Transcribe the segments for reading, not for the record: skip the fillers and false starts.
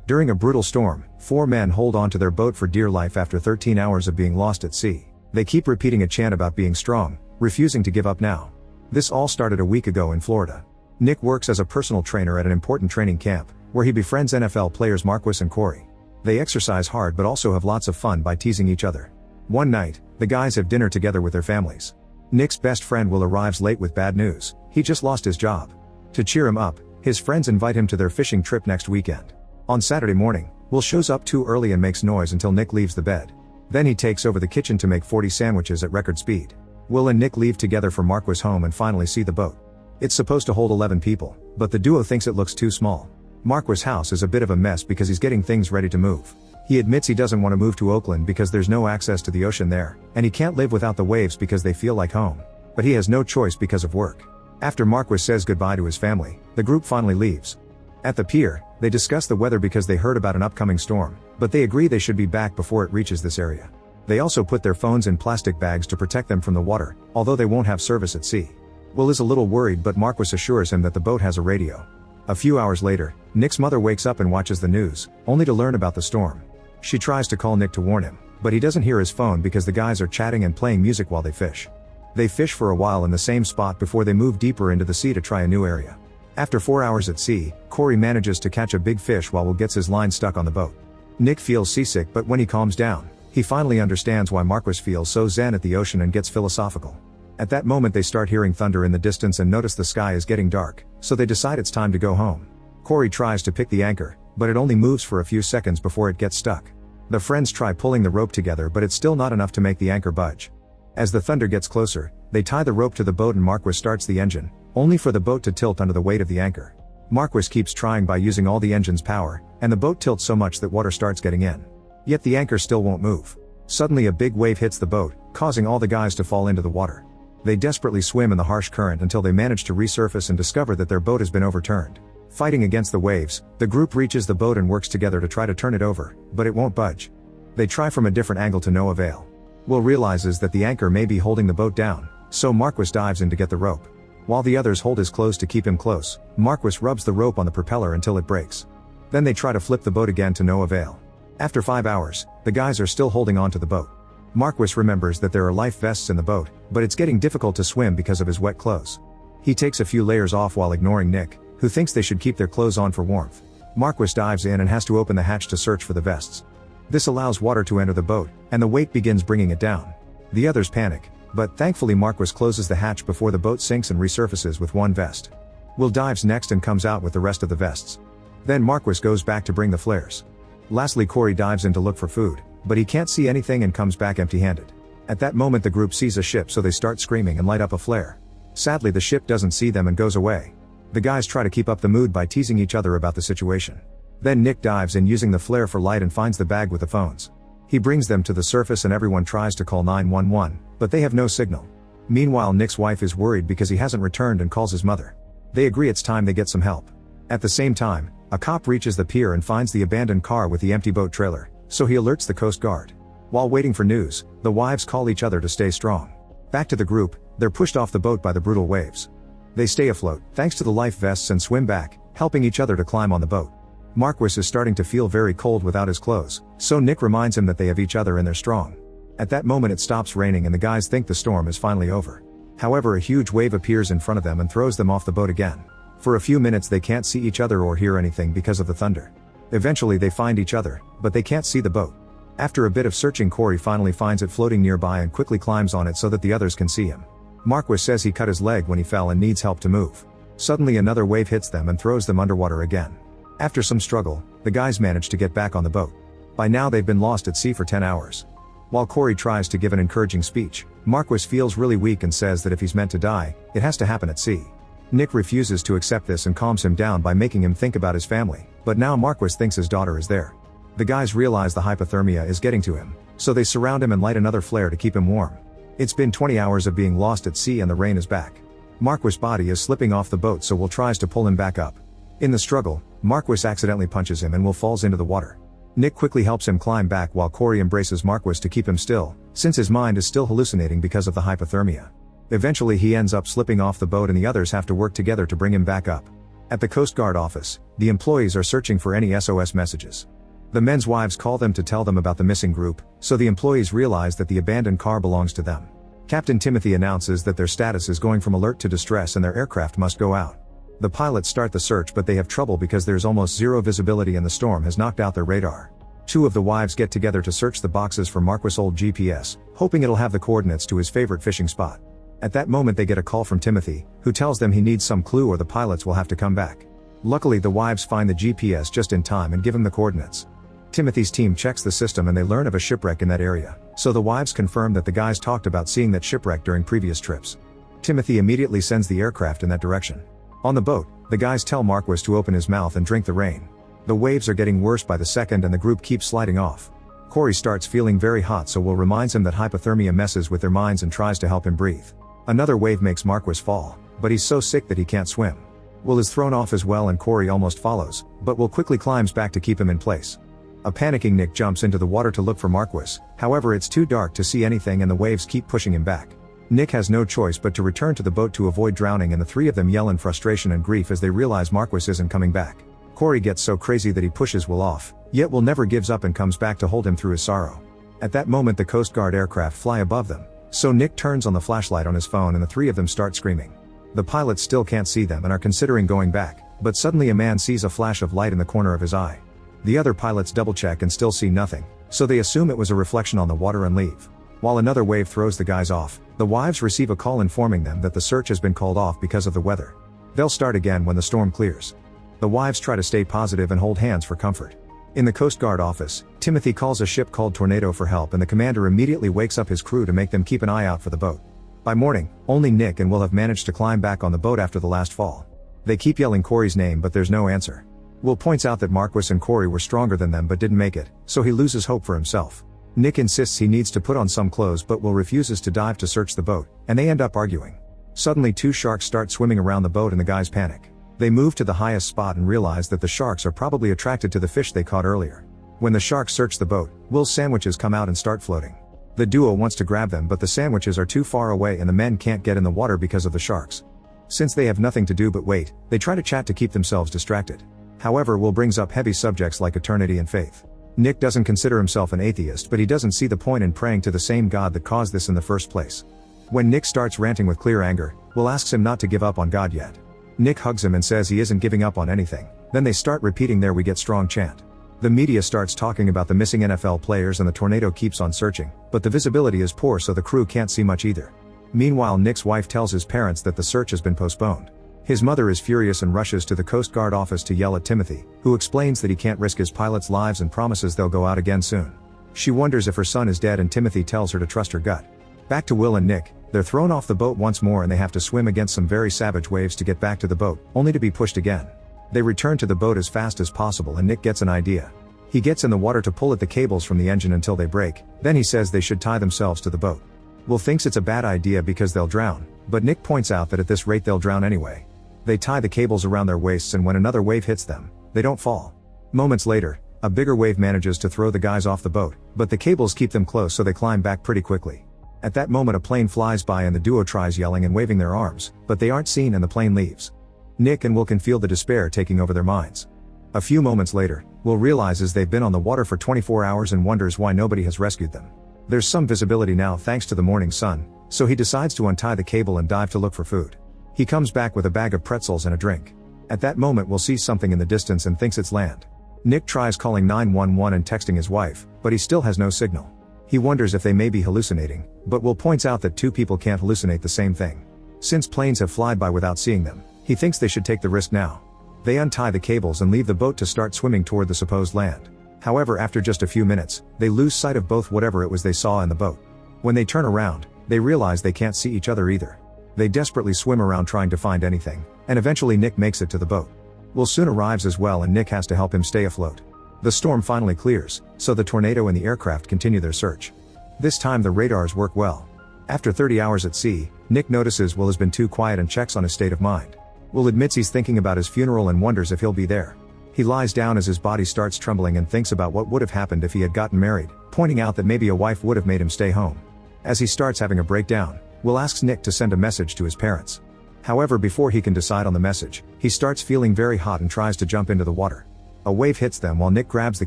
During a brutal storm, 4 men hold on to their boat for dear life after 13 hours of being lost at sea. They keep repeating a chant about being strong, refusing to give up now. This all started a week ago in Florida. Nick works as a personal trainer at an important training camp, where he befriends NFL players Marquis and Corey. They exercise hard but also have lots of fun by teasing each other. One night, the guys have dinner together with their families. Nick's best friend Will arrives late with bad news: he just lost his job. To cheer him up, his friends invite him to their fishing trip next weekend. On Saturday morning, Will shows up too early and makes noise until Nick leaves the bed. Then he takes over the kitchen to make 40 sandwiches at record speed. Will and Nick leave together for Marquis' home and finally see the boat. It's supposed to hold 11 people, but the duo thinks it looks too small. Marquis' house is a bit of a mess because he's getting things ready to move. He admits he doesn't want to move to Oakland because there's no access to the ocean there, and he can't live without the waves because they feel like home. But he has no choice because of work. After Marquis says goodbye to his family, the group finally leaves. At the pier, they discuss the weather because they heard about an upcoming storm, but they agree they should be back before it reaches this area. They also put their phones in plastic bags to protect them from the water, although they won't have service at sea. Will is a little worried, but Marquis assures him that the boat has a radio. A few hours later, Nick's mother wakes up and watches the news, only to learn about the storm. She tries to call Nick to warn him, but he doesn't hear his phone because the guys are chatting and playing music while they fish. They fish for a while in the same spot before they move deeper into the sea to try a new area. After 4 hours at sea, Corey manages to catch a big fish while Will gets his line stuck on the boat. Nick feels seasick, but when he calms down, he finally understands why Marquis feels so zen at the ocean and gets philosophical. At that moment they start hearing thunder in the distance and notice the sky is getting dark, so they decide it's time to go home. Corey tries to pick the anchor, but it only moves for a few seconds before it gets stuck. The friends try pulling the rope together, but it's still not enough to make the anchor budge. As the thunder gets closer, they tie the rope to the boat and Marquis starts the engine, only for the boat to tilt under the weight of the anchor. Marquis keeps trying by using all the engine's power, and the boat tilts so much that water starts getting in. Yet the anchor still won't move. Suddenly a big wave hits the boat, causing all the guys to fall into the water. They desperately swim in the harsh current until they manage to resurface and discover that their boat has been overturned. Fighting against the waves, the group reaches the boat and works together to try to turn it over, but it won't budge. They try from a different angle to no avail. Will realizes that the anchor may be holding the boat down, so Marquis dives in to get the rope. While the others hold his clothes to keep him close, Marquis rubs the rope on the propeller until it breaks. Then they try to flip the boat again to no avail. After 5 hours, the guys are still holding on to the boat. Marquis remembers that there are life vests in the boat, but it's getting difficult to swim because of his wet clothes. He takes a few layers off while ignoring Nick, who thinks they should keep their clothes on for warmth. Marquis dives in and has to open the hatch to search for the vests. This allows water to enter the boat, and the weight begins bringing it down. The others panic, but thankfully Marquis closes the hatch before the boat sinks and resurfaces with one vest. Will dives next and comes out with the rest of the vests. Then Marquis goes back to bring the flares. Lastly Corey dives in to look for food, but he can't see anything and comes back empty-handed. At that moment the group sees a ship, so they start screaming and light up a flare. Sadly the ship doesn't see them and goes away. The guys try to keep up the mood by teasing each other about the situation. Then Nick dives in using the flare for light and finds the bag with the phones. He brings them to the surface and everyone tries to call 911, but they have no signal. Meanwhile Nick's wife is worried because he hasn't returned and calls his mother. They agree it's time they get some help. At the same time, a cop reaches the pier and finds the abandoned car with the empty boat trailer, so he alerts the Coast Guard. While waiting for news, the wives call each other to stay strong. Back to the group, they're pushed off the boat by the brutal waves. They stay afloat, thanks to the life vests, and swim back, helping each other to climb on the boat. Marquis is starting to feel very cold without his clothes, so Nick reminds him that they have each other and they're strong. At that moment it stops raining and the guys think the storm is finally over. However, a huge wave appears in front of them and throws them off the boat again. For a few minutes they can't see each other or hear anything because of the thunder. Eventually they find each other, but they can't see the boat. After a bit of searching, Corey finally finds it floating nearby and quickly climbs on it so that the others can see him. Marquis says he cut his leg when he fell and needs help to move. Suddenly another wave hits them and throws them underwater again. After some struggle, the guys manage to get back on the boat. By now they've been lost at sea for 10 hours. While Corey tries to give an encouraging speech, Marquis feels really weak and says that if he's meant to die, it has to happen at sea. Nick refuses to accept this and calms him down by making him think about his family, but now Marquis thinks his daughter is there. The guys realize the hypothermia is getting to him, so they surround him and light another flare to keep him warm. It's been 20 hours of being lost at sea and the rain is back. Marquis' body is slipping off the boat, so Will tries to pull him back up. In the struggle, Marquis accidentally punches him and Will falls into the water. Nick quickly helps him climb back while Corey embraces Marquis to keep him still, since his mind is still hallucinating because of the hypothermia. Eventually he ends up slipping off the boat and the others have to work together to bring him back up. At the Coast Guard office, the employees are searching for any SOS messages. The men's wives call them to tell them about the missing group, so the employees realize that the abandoned car belongs to them. Captain Timothy announces that their status is going from alert to distress and their aircraft must go out. The pilots start the search, but they have trouble because there's almost zero visibility and the storm has knocked out their radar. Two of the wives get together to search the boxes for Marquis' old GPS, hoping it'll have the coordinates to his favorite fishing spot. At that moment they get a call from Timothy, who tells them he needs some clue or the pilots will have to come back. Luckily the wives find the GPS just in time and give him the coordinates. Timothy's team checks the system and they learn of a shipwreck in that area, so the wives confirm that the guys talked about seeing that shipwreck during previous trips. Timothy immediately sends the aircraft in that direction. On the boat, the guys tell Marquis to open his mouth and drink the rain. The waves are getting worse by the second and the group keeps sliding off. Corey starts feeling very hot, so Will reminds him that hypothermia messes with their minds and tries to help him breathe. Another wave makes Marquis fall, but he's so sick that he can't swim. Will is thrown off as well and Corey almost follows, but Will quickly climbs back to keep him in place. A panicking Nick jumps into the water to look for Marquis, however it's too dark to see anything and the waves keep pushing him back. Nick has no choice but to return to the boat to avoid drowning, and the three of them yell in frustration and grief as they realize Marquis isn't coming back. Corey gets so crazy that he pushes Will off, yet Will never gives up and comes back to hold him through his sorrow. At that moment the Coast Guard aircraft fly above them, so Nick turns on the flashlight on his phone and the three of them start screaming. The pilots still can't see them and are considering going back, but suddenly a man sees a flash of light in the corner of his eye. The other pilots double check and still see nothing, so they assume it was a reflection on the water and leave. While another wave throws the guys off, the wives receive a call informing them that the search has been called off because of the weather. They'll start again when the storm clears. The wives try to stay positive and hold hands for comfort. In the Coast Guard office, Timothy calls a ship called Tornado for help and the commander immediately wakes up his crew to make them keep an eye out for the boat. By morning, only Nick and Will have managed to climb back on the boat after the last fall. They keep yelling Corey's name but there's no answer. Will points out that Marquis and Corey were stronger than them but didn't make it, so he loses hope for himself. Nick insists he needs to put on some clothes but Will refuses to dive to search the boat, and they end up arguing. Suddenly two sharks start swimming around the boat and the guys panic. They move to the highest spot and realize that the sharks are probably attracted to the fish they caught earlier. When the sharks search the boat, Will's sandwiches come out and start floating. The duo wants to grab them but the sandwiches are too far away and the men can't get in the water because of the sharks. Since they have nothing to do but wait, they try to chat to keep themselves distracted. However, Will brings up heavy subjects like eternity and faith. Nick doesn't consider himself an atheist but he doesn't see the point in praying to the same God that caused this in the first place. When Nick starts ranting with clear anger, Will asks him not to give up on God yet. Nick hugs him and says he isn't giving up on anything, then they start repeating their "We Get Strong" chant. The media starts talking about the missing NFL players and the tornado keeps on searching, but the visibility is poor so the crew can't see much either. Meanwhile, Nick's wife tells his parents that the search has been postponed. His mother is furious and rushes to the Coast Guard office to yell at Timothy, who explains that he can't risk his pilots' lives and promises they'll go out again soon. She wonders if her son is dead and Timothy tells her to trust her gut. Back to Will and Nick, they're thrown off the boat once more and they have to swim against some very savage waves to get back to the boat, only to be pushed again. They return to the boat as fast as possible and Nick gets an idea. He gets in the water to pull at the cables from the engine until they break, then he says they should tie themselves to the boat. Will thinks it's a bad idea because they'll drown, but Nick points out that at this rate they'll drown anyway. They tie the cables around their waists and when another wave hits them, they don't fall. Moments later, a bigger wave manages to throw the guys off the boat, but the cables keep them close so they climb back pretty quickly. At that moment a plane flies by and the duo tries yelling and waving their arms, but they aren't seen and the plane leaves. Nick and Will can feel the despair taking over their minds. A few moments later, Will realizes they've been on the water for 24 hours and wonders why nobody has rescued them. There's some visibility now thanks to the morning sun, so he decides to untie the cable and dive to look for food. He comes back with a bag of pretzels and a drink. At that moment Will sees something in the distance and thinks it's land. Nick tries calling 911 and texting his wife, but he still has no signal. He wonders if they may be hallucinating, but Will points out that two people can't hallucinate the same thing. Since planes have flown by without seeing them, he thinks they should take the risk now. They untie the cables and leave the boat to start swimming toward the supposed land. However, after just a few minutes, they lose sight of both whatever it was they saw in the boat. When they turn around, they realize they can't see each other either. They desperately swim around trying to find anything, and eventually Nick makes it to the boat. Will soon arrives as well and Nick has to help him stay afloat. The storm finally clears, so the tornado and the aircraft continue their search. This time the radars work well. After 30 hours at sea, Nick notices Will has been too quiet and checks on his state of mind. Will admits he's thinking about his funeral and wonders if he'll be there. He lies down as his body starts trembling and thinks about what would have happened if he had gotten married, pointing out that maybe a wife would have made him stay home. As he starts having a breakdown, Will asks Nick to send a message to his parents. However, before he can decide on the message, He starts feeling very hot and tries to jump into the water. A wave hits them while Nick grabs the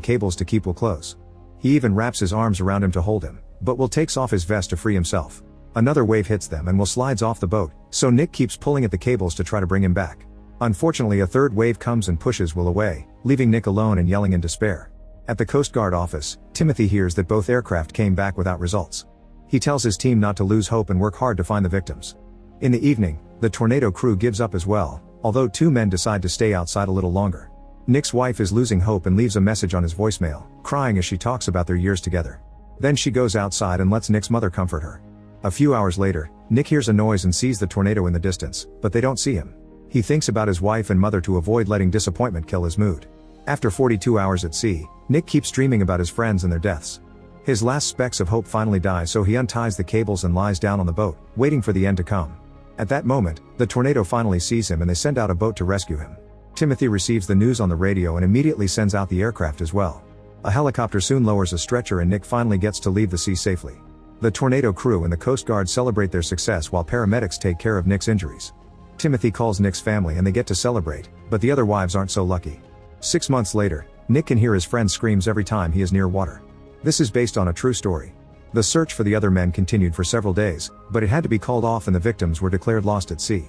cables to keep Will close. He even wraps his arms around him to hold him, but Will takes off his vest to free himself. Another wave hits them and Will slides off the boat, so Nick keeps pulling at the cables to try to bring him back. Unfortunately, a third wave comes and pushes Will away, leaving Nick alone and yelling in despair. At the Coast Guard office, Timothy hears that both aircraft came back without results. He tells his team not to lose hope and work hard to find the victims. In the evening, the Tornado crew gives up as well, although two men decide to stay outside a little longer. Nick's wife is losing hope and leaves a message on his voicemail, crying as she talks about their years together. Then she goes outside and lets Nick's mother comfort her. A few hours later, Nick hears a noise and sees the tornado in the distance, but they don't see him. He thinks about his wife and mother to avoid letting disappointment kill his mood. After 42 hours at sea, Nick keeps dreaming about his friends and their deaths. His last specks of hope finally die, so he unties the cables and lies down on the boat, waiting for the end to come. At that moment, the tornado finally sees him and they send out a boat to rescue him. Timothy receives the news on the radio and immediately sends out the aircraft as well. A helicopter soon lowers a stretcher and Nick finally gets to leave the sea safely. The Tornado crew and the Coast Guard celebrate their success while paramedics take care of Nick's injuries. Timothy calls Nick's family and they get to celebrate, but the other wives aren't so lucky. 6 months later, Nick can hear his friend screams every time he is near water. This is based on a true story. The search for the other men continued for several days, but it had to be called off and the victims were declared lost at sea.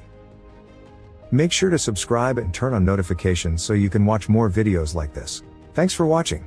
Make sure to subscribe and turn on notifications so you can watch more videos like this. Thanks for watching.